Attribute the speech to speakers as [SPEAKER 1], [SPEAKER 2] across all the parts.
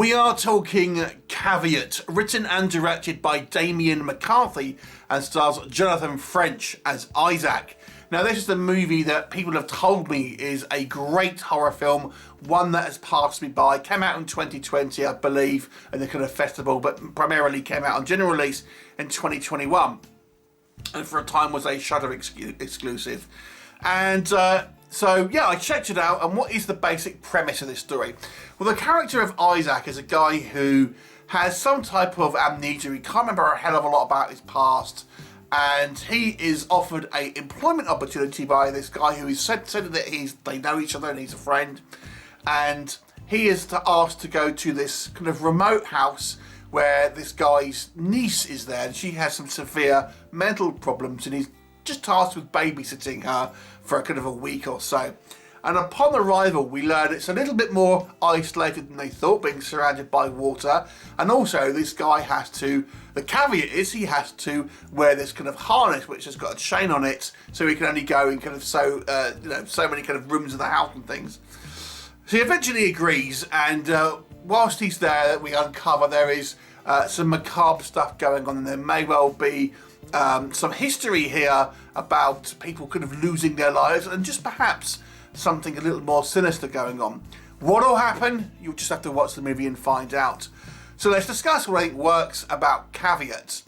[SPEAKER 1] We are talking Caveat, written and directed by Damien McCarthy and stars Jonathan French as Isaac. Now this is the movie that people have told me is a great horror film, one that has passed me by. Came out in 2020, I believe, in the kind of festival, but primarily came out on general release in 2021. And for a time was a Shudder exclusive. And so yeah, I checked it out, and what is the basic premise of this story? Well, the character of Isaac is a guy who has some type of amnesia. He can't remember a hell of a lot about his past, and he is offered a employment opportunity by this guy who is said that they know each other and he's a friend, and he is asked to go to this kind of remote house where this guy's niece is there, and she has some severe mental problems, and he's just tasked with babysitting her for a kind of a week or so. And upon arrival, we learn it's a little bit more isolated than they thought, being surrounded by water. And also, this guy the caveat is he has to wear this kind of harness, which has got a chain on it, so he can only go in kind of so many kind of rooms of the house and things. So he eventually agrees, and whilst he's there, we uncover there is some macabre stuff going on, and there may well be some history here about people kind of losing their lives, and just perhaps something a little more sinister going on. What will happen? You'll just have to watch the movie and find out. So let's discuss what I think works about Caveat.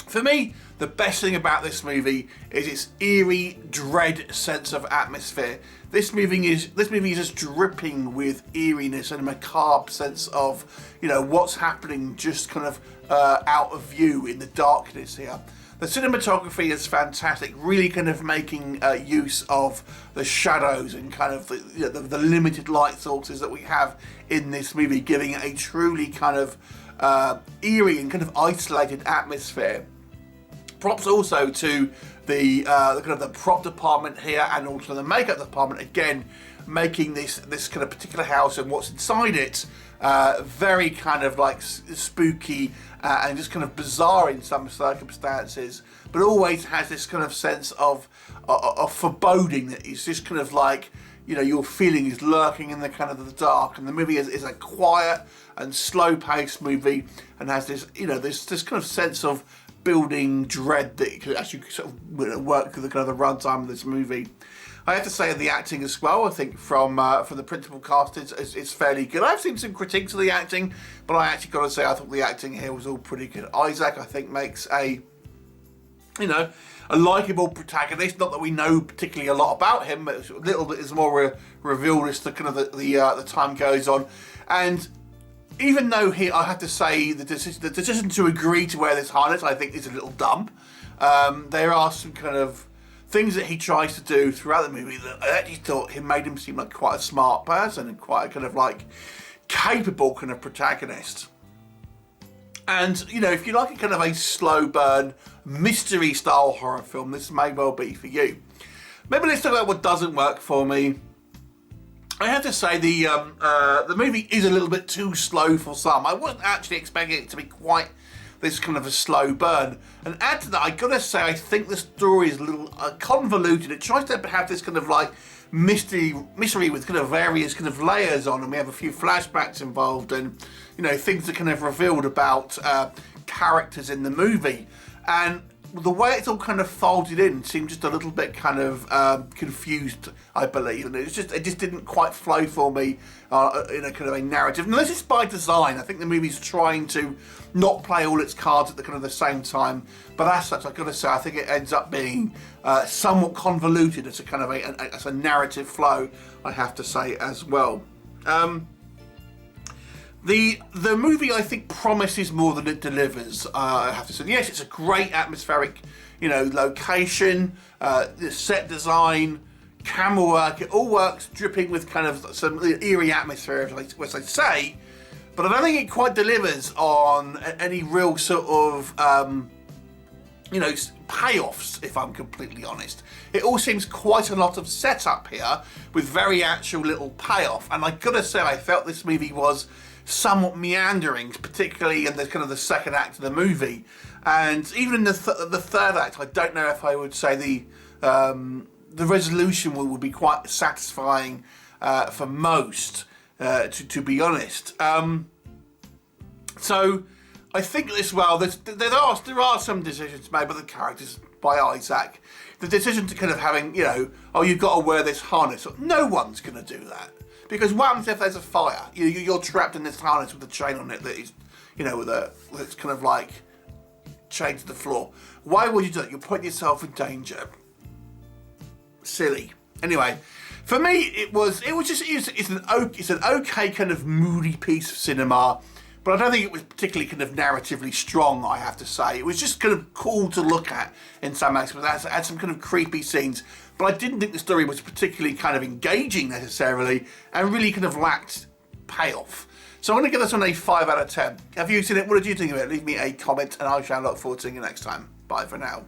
[SPEAKER 1] For me, the best thing about this movie is its eerie, dread sense of atmosphere. This movie is just dripping with eeriness and a macabre sense of, what's happening just kind of out of view in the darkness here. The cinematography is fantastic, really kind of making use of the shadows and kind of the limited light sources that we have in this movie, giving it a truly kind of eerie and kind of isolated atmosphere. Props also to the kind of the prop department here, and also the makeup department, again making this kind of particular house and what's inside it very kind of like spooky and just kind of bizarre in some circumstances, but always has this kind of sense of foreboding that is just kind of like, your feeling is lurking in the kind of the dark. And the movie is a quiet and slow-paced movie, and has this this kind of sense of building dread that could actually sort of work through the kind of the runtime of this movie. I have to say the acting as well, I think from the principal cast is fairly good. I've seen some critiques of the acting, but I actually got to say I thought the acting here was all pretty good. Isaac, I think, makes a likeable protagonist. Not that we know particularly a lot about him, but a little bit is more revealed as the kind of the time goes on. And even though I have to say the decision to agree to wear this harness, I think, is a little dumb. There are some kind of things that he tries to do throughout the movie that I actually thought made him seem like quite a smart person and quite a kind of like capable kind of protagonist. And if you like a kind of a slow burn mystery style horror film, this may well be for you. Maybe let's talk about what doesn't work for me. I have to say the movie is a little bit too slow for some. I wasn't actually expecting it to be quite this kind of a slow burn. And add to that, I gotta say, I think the story is a little convoluted. It tries to have this kind of like mystery with kind of various kind of layers on, and we have a few flashbacks involved, and things are kind of revealed about characters in the movie. And the way it's all kind of folded in seemed just a little bit kind of confused, I believe, and it just didn't quite flow for me in a kind of a narrative. Unless it's by design, I think the movie's trying to not play all its cards at the kind of the same time. But as such, I've got to say, I think it ends up being somewhat convoluted as a kind of as a narrative flow, I have to say as well. The movie, I think, promises more than it delivers. I have to say, yes, it's a great atmospheric, location, the set design, camera work. It all works dripping with kind of some eerie atmosphere, as I say. But I don't think it quite delivers on any real sort of, payoffs, if I'm completely honest. It all seems quite a lot of setup here with very actual little payoff. And I gotta say, I felt this movie was somewhat meandering, particularly in the kind of the second act of the movie, and even in the third act. I don't know if I would say the resolution would be quite satisfying for most, to be honest. So I think as well, there are some decisions made by the characters, by Isaac. The decision to kind of having, oh, you've got to wear this harness. No one's going to do that. Because what happens if there's a fire? You're trapped in this harness with a chain on it that is, that's kind of like chained to the floor. Why would you do that? You're putting yourself in danger. Silly. Anyway, for me, it's an okay kind of moody piece of cinema. But I don't think it was particularly kind of narratively strong, I have to say. It was just kind of cool to look at in some aspects. It had some kind of creepy scenes. But I didn't think the story was particularly kind of engaging necessarily and really kind of lacked payoff. So I'm going to give this one a 5 out of 10. Have you seen it? What did you think of it? Leave me a comment and I shall look forward to seeing you next time. Bye for now.